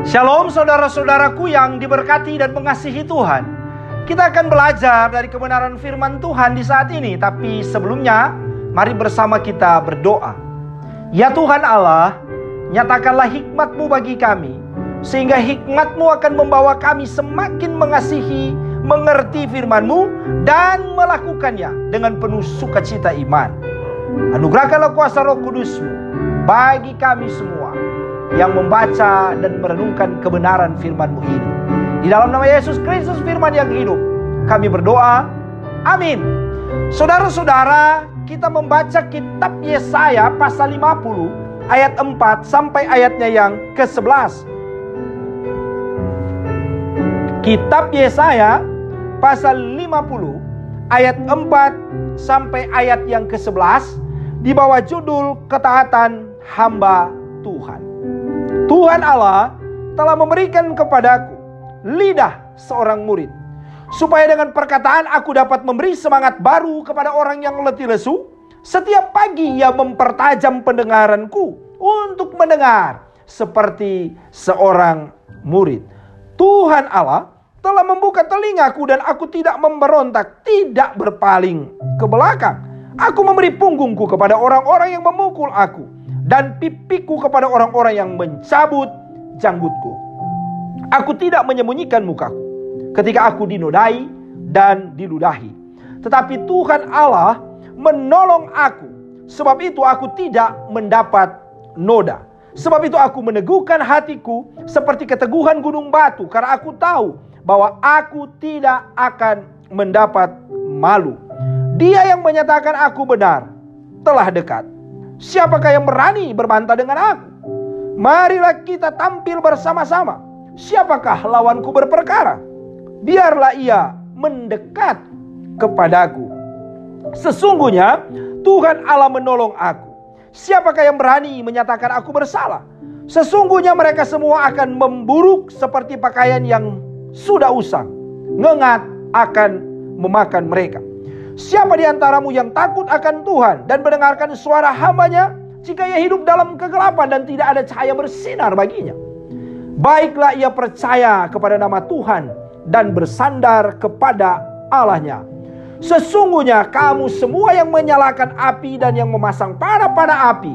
Shalom saudara-saudaraku yang diberkati dan mengasihi Tuhan. Kita akan belajar dari kebenaran firman Tuhan di saat ini. Tapi sebelumnya, mari bersama kita berdoa. Ya Tuhan Allah, nyatakanlah hikmat-Mu bagi kami, sehingga hikmat-Mu akan membawa kami semakin mengasihi, mengerti firman-Mu, dan melakukannya dengan penuh sukacita iman. Anugerahkanlah kuasa Roh Kudus-Mu bagi kami semua yang membaca dan merenungkan kebenaran firman-Mu ini. Di dalam nama Yesus Kristus firman yang hidup, kami berdoa. Amin. Saudara-saudara, kita membaca kitab Yesaya pasal 50 ayat 4 sampai ayatnya yang ke-11. Kitab Yesaya pasal 50 ayat 4 sampai ayat yang ke-11 di bawah judul ketaatan hamba Tuhan. Tuhan Allah telah memberikan kepadaku lidah seorang murid, supaya dengan perkataan aku dapat memberi semangat baru kepada orang yang letih lesu. Setiap pagi ia mempertajam pendengaranku untuk mendengar seperti seorang murid. Tuhan Allah telah membuka telingaku dan aku tidak memberontak, tidak berpaling ke belakang. Aku memberi punggungku kepada orang-orang yang memukul aku, dan pipiku kepada orang-orang yang mencabut janggutku. Aku tidak menyembunyikan mukaku ketika aku dinodai dan diludahi. Tetapi Tuhan Allah menolong aku. Sebab itu aku tidak mendapat noda. Sebab itu aku meneguhkan hatiku seperti keteguhan gunung batu, karena aku tahu bahwa aku tidak akan mendapat malu. Dia yang menyatakan aku benar telah dekat. Siapakah yang berani berbantah dengan aku? Marilah kita tampil bersama-sama. Siapakah lawanku berperkara? Biarlah ia mendekat kepadaku. Sesungguhnya Tuhan Allah menolong aku. Siapakah yang berani menyatakan aku bersalah? Sesungguhnya mereka semua akan memburuk seperti pakaian yang sudah usang. Ngengat akan memakan mereka. Siapa di antaramu yang takut akan Tuhan dan mendengarkan suara hamba-Nya, jika ia hidup dalam kegelapan dan tidak ada cahaya bersinar baginya? Baiklah ia percaya kepada nama Tuhan dan bersandar kepada Allah-Nya. Sesungguhnya kamu semua yang menyalakan api dan yang memasang panah-panah api,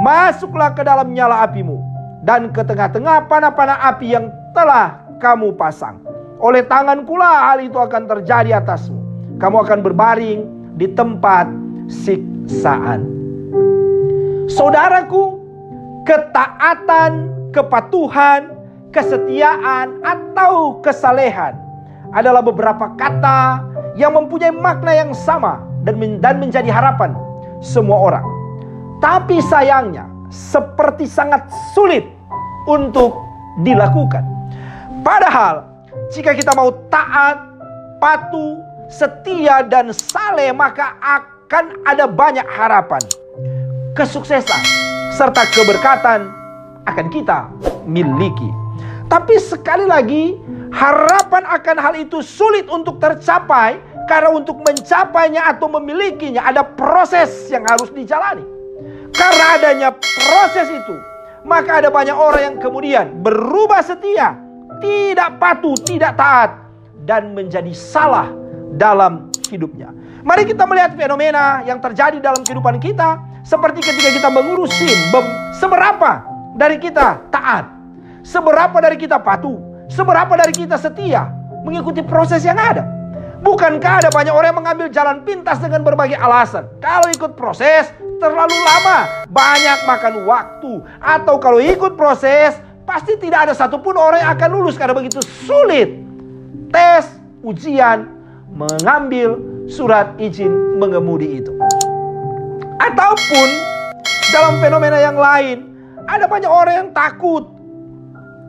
masuklah ke dalam nyala apimu dan ke tengah-tengah panah-panah api yang telah kamu pasang. Oleh tangankulah hal itu akan terjadi atasmu. Kamu akan berbaring di tempat siksaan. Saudaraku, ketaatan, kepatuhan, kesetiaan, atau kesalehan adalah beberapa kata yang mempunyai makna yang sama dan menjadi harapan semua orang. Tapi sayangnya seperti sangat sulit untuk dilakukan. Padahal jika kita mau taat, patuh, setia dan saleh, maka akan ada banyak harapan, kesuksesan, serta keberkatan akan kita miliki. Tapi sekali lagi, harapan akan hal itu sulit untuk tercapai, karena untuk mencapainya atau memilikinya ada proses yang harus dijalani. Karena adanya proses itu, maka ada banyak orang yang kemudian berubah setia, tidak patuh, tidak taat, dan menjadi salah dalam hidupnya. Mari kita melihat fenomena yang terjadi dalam kehidupan kita. Seperti ketika kita mengurus SIM, seberapa dari kita taat, seberapa dari kita patuh, seberapa dari kita setia mengikuti proses yang ada. Bukankah ada banyak orang yang mengambil jalan pintas dengan berbagai alasan? Kalau ikut proses terlalu lama, banyak makan waktu. Atau kalau ikut proses pasti tidak ada satupun orang yang akan lulus karena begitu sulit tes, ujian, mengambil surat izin mengemudi itu. Ataupun dalam fenomena yang lain, ada banyak orang yang takut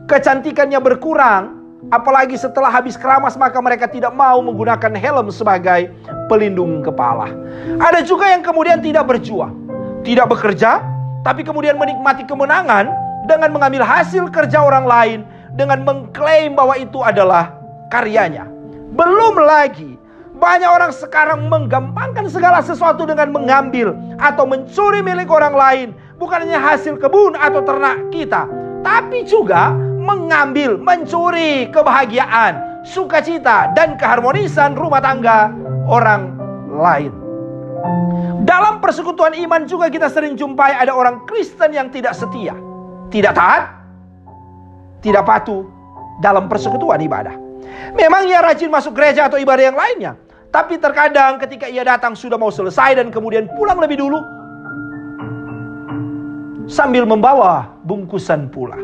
kecantikannya berkurang, apalagi setelah habis keramas, maka mereka tidak mau menggunakan helm sebagai pelindung kepala. Ada juga yang kemudian tidak berjuang, tidak bekerja, tapi kemudian menikmati kemenangan dengan mengambil hasil kerja orang lain, dengan mengklaim bahwa itu adalah karyanya. Belum lagi banyak orang sekarang menggampangkan segala sesuatu dengan mengambil atau mencuri milik orang lain. Bukan hanya hasil kebun atau ternak kita, tapi juga mengambil, mencuri kebahagiaan, sukacita, dan keharmonisan rumah tangga orang lain. Dalam persekutuan iman juga kita sering jumpai ada orang Kristen yang tidak setia, tidak taat, tidak patuh dalam persekutuan ibadah. Memang ia rajin masuk gereja atau ibadah yang lainnya, tapi terkadang ketika ia datang sudah mau selesai dan kemudian pulang lebih dulu, sambil membawa bungkusan pula.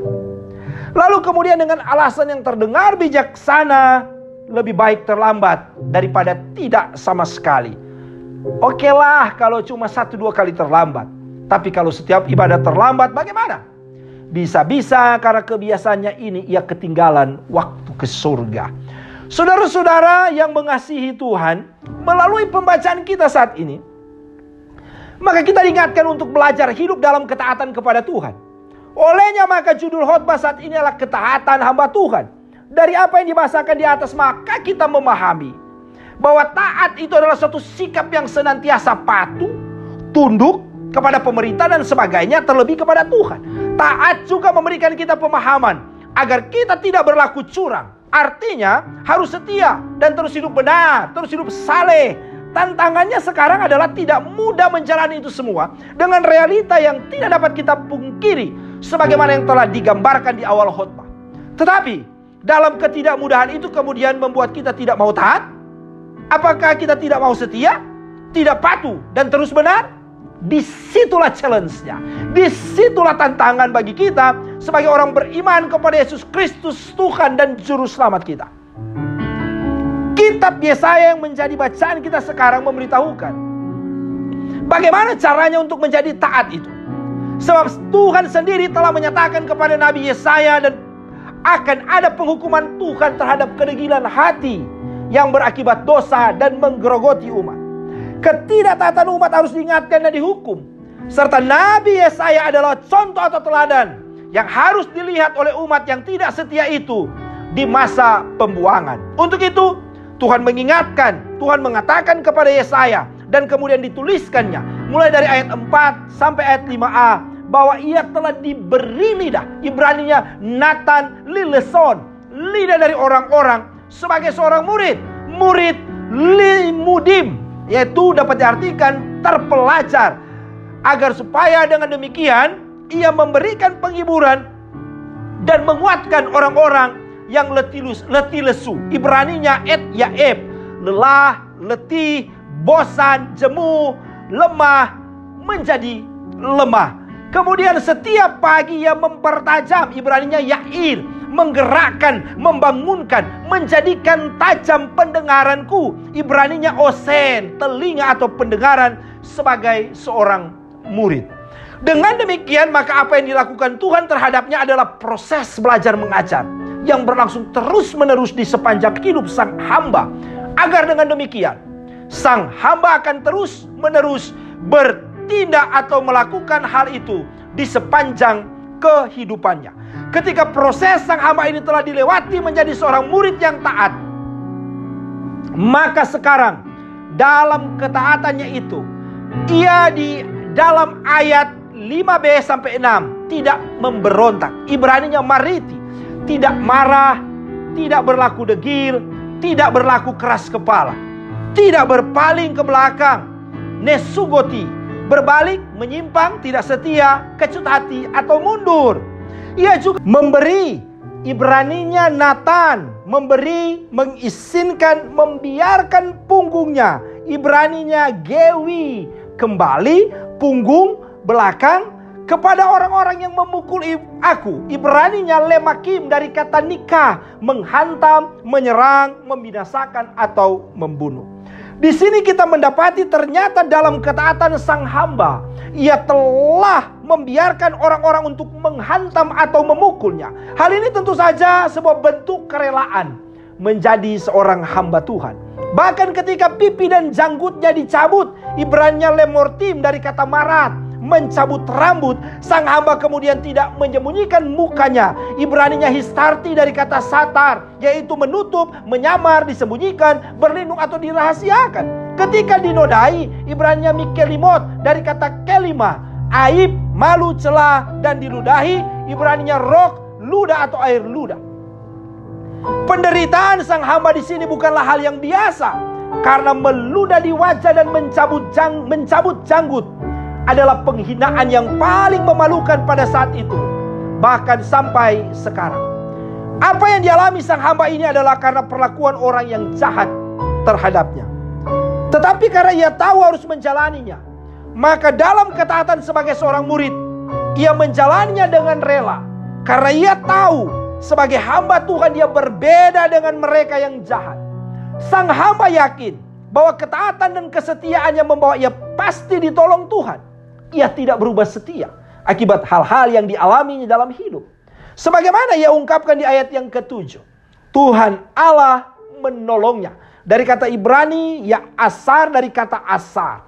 Lalu kemudian dengan alasan yang terdengar bijaksana, lebih baik terlambat daripada tidak sama sekali. Okelah kalau cuma 1-2 kali terlambat, tapi kalau setiap ibadah terlambat bagaimana? Bisa-bisa karena kebiasaannya ini ia ketinggalan waktu ke surga. Saudara-saudara yang mengasihi Tuhan, melalui pembacaan kita saat ini, maka kita diingatkan untuk belajar hidup dalam ketaatan kepada Tuhan. Olehnya maka judul khotbah saat ini adalah ketaatan hamba Tuhan. Dari apa yang dibahasakan di atas maka kita memahami bahwa taat itu adalah suatu sikap yang senantiasa patuh, tunduk kepada pemerintah dan sebagainya, terlebih kepada Tuhan. Taat juga memberikan kita pemahaman agar kita tidak berlaku curang. Artinya harus setia dan terus hidup benar, terus hidup saleh. Tantangannya sekarang adalah tidak mudah menjalani itu semua dengan realita yang tidak dapat kita pungkiri sebagaimana yang telah digambarkan di awal khotbah. Tetapi dalam ketidakmudahan itu kemudian membuat kita tidak mau taat. Apakah kita tidak mau setia, tidak patuh dan terus benar? Disitulah challenge-nya. Disitulah tantangan bagi kita sebagai orang beriman kepada Yesus Kristus Tuhan dan Juru Selamat kita. Kitab Yesaya yang menjadi bacaan kita sekarang memberitahukan bagaimana caranya untuk menjadi taat itu. Sebab Tuhan sendiri telah menyatakan kepada Nabi Yesaya dan akan ada penghukuman Tuhan terhadap kedegilan hati yang berakibat dosa dan menggerogoti umat. Ketidaktaatan umat harus diingatkan dan dihukum. Serta Nabi Yesaya adalah contoh atau teladan yang harus dilihat oleh umat yang tidak setia itu di masa pembuangan. Untuk itu Tuhan mengingatkan, Tuhan mengatakan kepada Yesaya dan kemudian dituliskannya mulai dari ayat 4 sampai ayat 5a bahwa ia telah diberi lidah, Ibraninya Natan Lileson, lidah dari orang-orang sebagai seorang murid, murid limudim, yaitu dapat diartikan terpelajar, agar supaya dengan demikian ia memberikan penghiburan dan menguatkan orang-orang yang letih lesu. Ibraninya et yaeb, lelah, letih, bosan, jemu, lemah, menjadi lemah. Kemudian setiap pagi ia mempertajam, Ibraninya yair, menggerakkan, membangunkan, menjadikan tajam pendengaranku, Ibraninya osen, telinga atau pendengaran sebagai seorang murid. Dengan demikian maka apa yang dilakukan Tuhan terhadapnya adalah proses belajar mengajar yang berlangsung terus-menerus di sepanjang hidup sang hamba, agar dengan demikian sang hamba akan terus-menerus bertindak atau melakukan hal itu di sepanjang kehidupannya. Ketika proses sang hamba ini telah dilewati menjadi seorang murid yang taat, maka sekarang dalam ketaatannya itu ia di dalam ayat 5b sampai 6 tidak memberontak, Ibraninya mariti, tidak marah, tidak berlaku degil, tidak berlaku keras kepala, tidak berpaling ke belakang, nesugoti, berbalik, menyimpang, tidak setia, kecut hati atau mundur. Ia juga memberi, Ibraninya Natan, memberi, mengizinkan, membiarkan punggungnya, Ibraninya Gewi, kembali punggung belakang kepada orang-orang yang memukul aku, Ibraninya lemakim dari kata nikah, menghantam, menyerang, membinasakan atau membunuh. Di sini kita mendapati ternyata dalam ketaatan sang hamba, ia telah membiarkan orang-orang untuk menghantam atau memukulnya. Hal ini tentu saja sebuah bentuk kerelaan menjadi seorang hamba Tuhan. Bahkan ketika pipi dan janggutnya dicabut, Ibraninya lemortim dari kata marat, mencabut rambut, sang hamba kemudian tidak menyembunyikan mukanya, Ibraninya histarti dari kata satar, yaitu menutup, menyamar, disembunyikan, berlindung atau dirahasiakan. Ketika dinodai, Ibraninya mikelimot dari kata kelima, aib, malu, celah, dan diludahi, Ibraninya rok, ludah atau air ludah. Penderitaan sang hamba di sini bukanlah hal yang biasa, karena meludah di wajah dan mencabut janggut adalah penghinaan yang paling memalukan pada saat itu, bahkan sampai sekarang. Apa yang dialami sang hamba ini adalah karena perlakuan orang yang jahat terhadapnya. Tetapi karena ia tahu harus menjalaninya, maka dalam ketaatan sebagai seorang murid, ia menjalaninya dengan rela. Karena ia tahu sebagai hamba Tuhan dia berbeda dengan mereka yang jahat. Sang hamba yakin bahwa ketaatan dan kesetiaannya membawa ia pasti ditolong Tuhan. Ia tidak berubah setia akibat hal-hal yang dialaminya dalam hidup. Sebagaimana ia ungkapkan di ayat yang ke-7. Tuhan Allah menolongnya. Dari kata Ibrani, ya asar dari kata asar.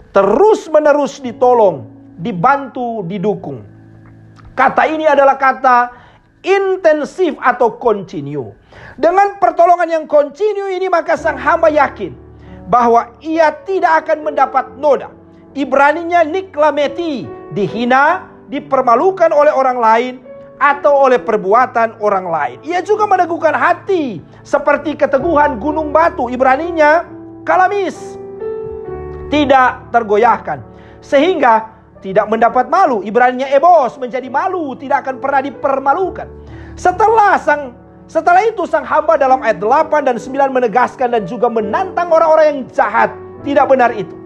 Terus menerus ditolong, dibantu, didukung. Kata ini adalah kata intensif atau continue. Dengan pertolongan yang continue ini, maka sang hamba yakin bahwa ia tidak akan mendapat noda. Ibraninya niklameti, dihina, dipermalukan oleh orang lain, atau oleh perbuatan orang lain. Ia juga meneguhkan hati seperti keteguhan gunung batu. Ibraninya kalamis, tidak tergoyahkan, sehingga tidak mendapat malu. Ibraninya ebos, menjadi malu, tidak akan pernah dipermalukan. Setelah itu sang hamba dalam ayat 8 dan 9 menegaskan dan juga menantang orang-orang yang jahat. Tidak benar itu.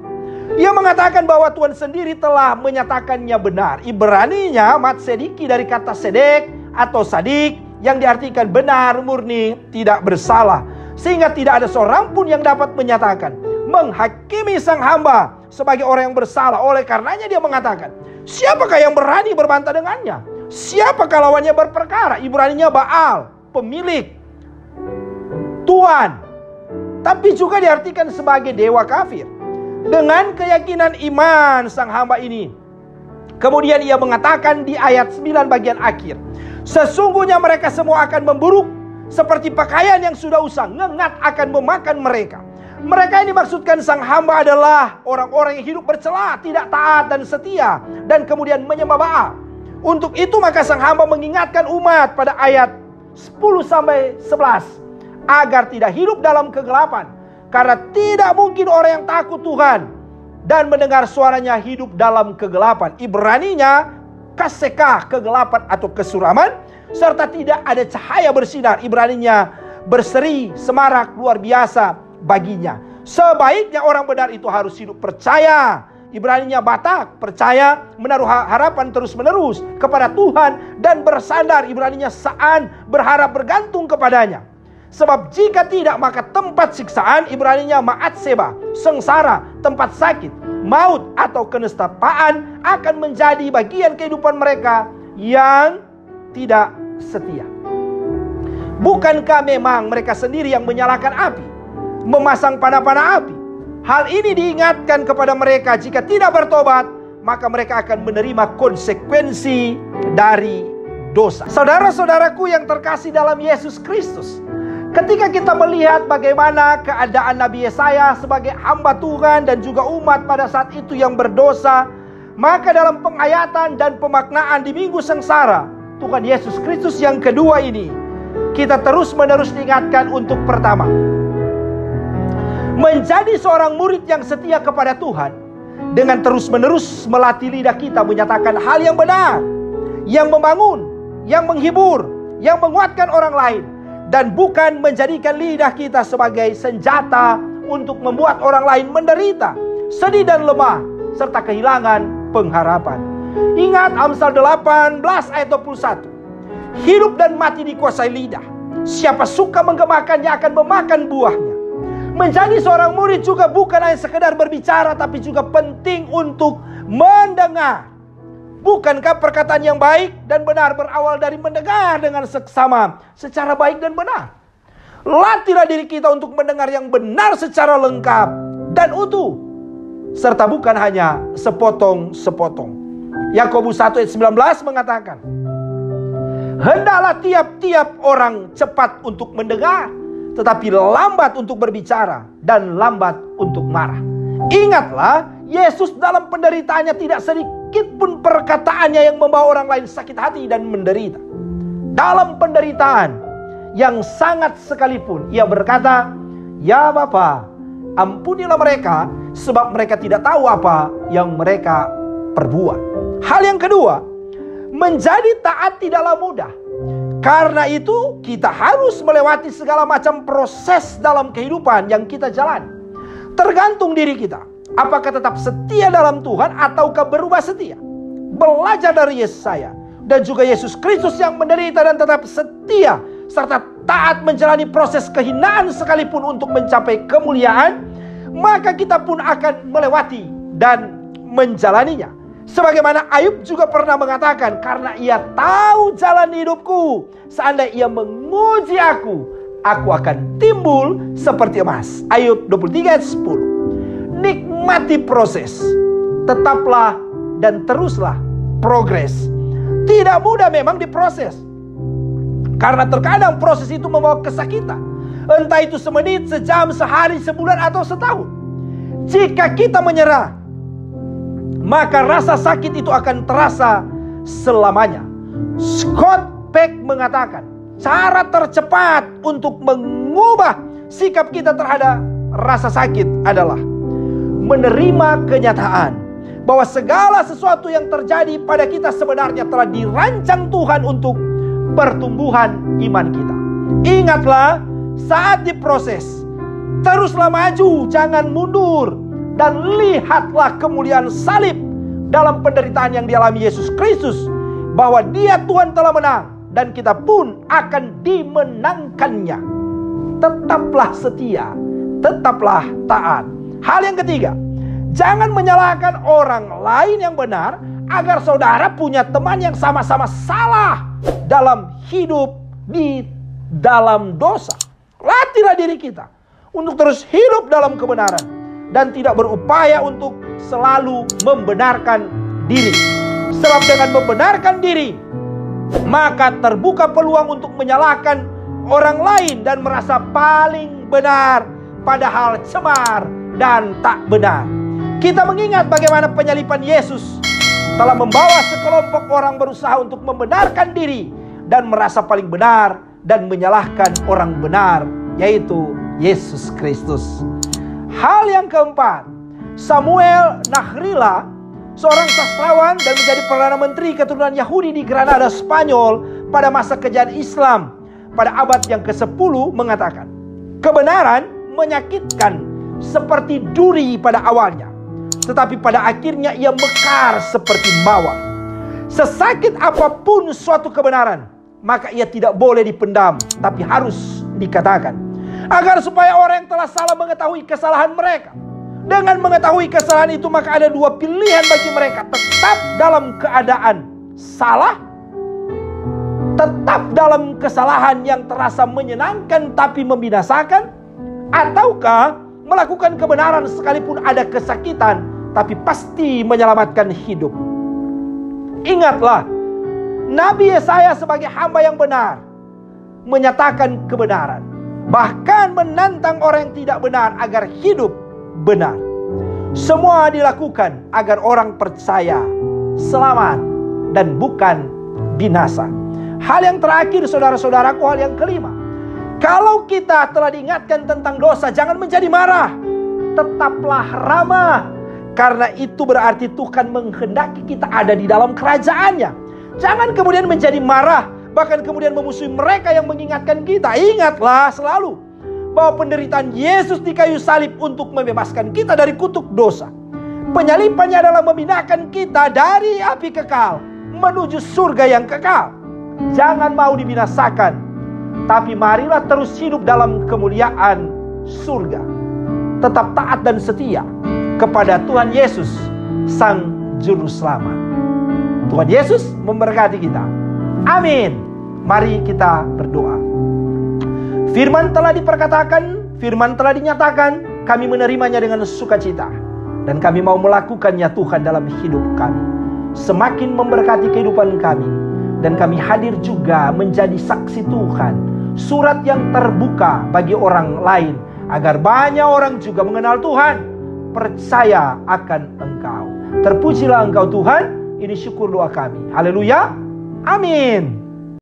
Ia mengatakan bahwa Tuhan sendiri telah menyatakannya benar. Ibraninya matsediki dari kata sedek atau sadik yang diartikan benar, murni, tidak bersalah. Sehingga tidak ada seorang pun yang dapat menyatakan, menghakimi sang hamba sebagai orang yang bersalah. Oleh karenanya dia mengatakan, siapakah yang berani berbantah dengannya? Siapakah lawannya berperkara? Ibraninya Baal, pemilik, Tuhan. Tapi juga diartikan sebagai dewa kafir. Dengan keyakinan iman sang hamba ini, kemudian ia mengatakan di ayat 9 bagian akhir, sesungguhnya mereka semua akan memburuk seperti pakaian yang sudah usang, ngengat akan memakan mereka. Mereka yang dimaksudkan sang hamba adalah orang-orang yang hidup bercela, tidak taat dan setia, dan kemudian menyembah Baal. Untuk itu maka sang hamba mengingatkan umat pada ayat 10-11 agar tidak hidup dalam kegelapan. Karena tidak mungkin orang yang takut Tuhan dan mendengar suaranya hidup dalam kegelapan. Ibraninya kasekah, kegelapan atau kesuraman, serta tidak ada cahaya bersinar. Ibraninya berseri, semarak, luar biasa baginya. Sebaiknya orang benar itu harus hidup percaya. Ibraninya Batak, percaya, menaruh harapan terus menerus kepada Tuhan dan bersandar. Ibraninya Sa'an, berharap bergantung kepadanya. Sebab jika tidak, maka tempat siksaan, Ibraninya Ma'atseba, sengsara, tempat sakit, maut atau kenestapaan akan menjadi bagian kehidupan mereka yang tidak setia. Bukankah memang mereka sendiri yang menyalakan api, memasang panah-panah api? Hal ini diingatkan kepada mereka, jika tidak bertobat, maka mereka akan menerima konsekuensi dari dosa. Saudara-saudaraku yang terkasih dalam Yesus Kristus, ketika kita melihat bagaimana keadaan Nabi Yesaya sebagai hamba Tuhan dan juga umat pada saat itu yang berdosa, maka dalam penghayatan dan pemaknaan di Minggu Sengsara Tuhan Yesus Kristus yang kedua ini, kita terus-menerus diingatkan untuk pertama, menjadi seorang murid yang setia kepada Tuhan dengan terus-menerus melatih lidah kita menyatakan hal yang benar, yang membangun, yang menghibur, yang menguatkan orang lain, dan bukan menjadikan lidah kita sebagai senjata untuk membuat orang lain menderita, sedih dan lemah, serta kehilangan pengharapan. Ingat Amsal 18 ayat 21. Hidup dan mati dikuasai lidah. Siapa suka menggemakannya akan memakan buahnya. Menjadi seorang murid juga bukan hanya sekedar berbicara, tapi juga penting untuk mendengar. Bukankah perkataan yang baik dan benar berawal dari mendengar dengan seksama secara baik dan benar? Latihlah diri kita untuk mendengar yang benar secara lengkap dan utuh, serta bukan hanya sepotong-sepotong. Yakobus 1 ayat 19 mengatakan, hendaklah tiap-tiap orang cepat untuk mendengar, tetapi lambat untuk berbicara dan lambat untuk marah. Ingatlah, Yesus dalam penderitaannya tidak sedikit pun perkataannya yang membawa orang lain sakit hati dan menderita. dalam penderitaan yang sangat sekalipun, ia berkata, "Ya Bapa, ampunilah mereka, sebab mereka tidak tahu apa yang mereka perbuat." Hal yang kedua, menjadi taat tidaklah mudah. Karena itu kita harus melewati segala macam proses dalam kehidupan yang kita jalani. Tergantung diri kita, apakah tetap setia dalam Tuhan ataukah berubah setia. Belajar dari Yesaya dan juga Yesus Kristus yang menderita dan tetap setia serta taat menjalani proses kehinaan sekalipun untuk mencapai kemuliaan, maka kita pun akan melewati dan menjalaninya. Sebagaimana Ayub juga pernah mengatakan, "Karena ia tahu jalan hidupku, seandainya ia menguji aku akan timbul seperti emas." Ayub 23 ayat 10. Nikmati proses, tetaplah dan teruslah progres. Tidak mudah memang diproses, karena terkadang proses itu membawa kesakitan, entah itu semenit, sejam, sehari, sebulan, atau setahun. Jika kita menyerah, maka rasa sakit itu akan terasa selamanya. Scott Peck mengatakan, cara tercepat untuk mengubah sikap kita terhadap rasa sakit adalah menerima kenyataan bahwa segala sesuatu yang terjadi pada kita sebenarnya telah dirancang Tuhan untuk pertumbuhan iman kita. Ingatlah, saat diproses, teruslah maju, jangan mundur. Dan lihatlah kemuliaan salib dalam penderitaan yang dialami Yesus Kristus, bahwa Dia Tuhan telah menang dan kita pun akan dimenangkannya. Tetaplah setia, tetaplah taat. Hal yang ketiga, jangan menyalahkan orang lain yang benar agar saudara punya teman yang sama-sama salah dalam hidup di dalam dosa. Latihlah diri kita untuk terus hidup dalam kebenaran dan tidak berupaya untuk selalu membenarkan diri. Sebab dengan membenarkan diri, maka terbuka peluang untuk menyalahkan orang lain dan merasa paling benar, padahal cemar dan tak benar. Kita mengingat bagaimana penyalipan Yesus telah membawa sekelompok orang berusaha untuk membenarkan diri dan merasa paling benar dan menyalahkan orang benar, yaitu Yesus Kristus. Hal yang keempat, Samuel Nahrila, seorang sastrawan dan menjadi Perdana Menteri keturunan Yahudi di Granada, Spanyol pada masa kejayaan Islam pada abad yang ke-10 mengatakan, kebenaran menyakitkan seperti duri pada awalnya, tetapi pada akhirnya ia mekar seperti mawar. Sesakit apapun suatu kebenaran, maka ia tidak boleh dipendam, tapi harus dikatakan, agar supaya orang yang telah salah mengetahui kesalahan mereka. Dengan mengetahui kesalahan itu, maka ada dua pilihan bagi mereka: tetap dalam keadaan salah, tetap dalam kesalahan yang terasa menyenangkan tapi membinasakan, ataukah melakukan kebenaran sekalipun ada kesakitan tapi pasti menyelamatkan hidup. Ingatlah, Nabi Yesaya sebagai hamba yang benar menyatakan kebenaran, bahkan menantang orang yang tidak benar agar hidup benar. Semua dilakukan agar orang percaya, selamat, dan bukan binasa. Hal yang terakhir, saudara-saudaraku, hal yang kelima, kalau kita telah diingatkan tentang dosa, jangan menjadi marah, tetaplah ramah, karena itu berarti Tuhan menghendaki kita ada di dalam kerajaannya. Jangan kemudian menjadi marah, bahkan kemudian memusuhi mereka yang mengingatkan kita. Ingatlah selalu bahwa penderitaan Yesus di kayu salib untuk membebaskan kita dari kutuk dosa. Penyalipannya adalah memindahkan kita dari api kekal menuju surga yang kekal. Jangan mau dibinasakan, tapi marilah terus hidup dalam kemuliaan surga. Tetap taat dan setia kepada Tuhan Yesus, Sang Juru Selamat. Tuhan Yesus memberkati kita. Amin. Mari kita berdoa. Firman telah diperkatakan, firman telah dinyatakan, kami menerimanya dengan sukacita, dan kami mau melakukannya Tuhan dalam hidup kami. Semakin memberkati kehidupan kami, dan kami hadir juga menjadi saksi Tuhan, surat yang terbuka bagi orang lain, agar banyak orang juga mengenal Tuhan, percaya akan Engkau. Terpujilah Engkau Tuhan. Ini syukur doa kami. Haleluya. Amin.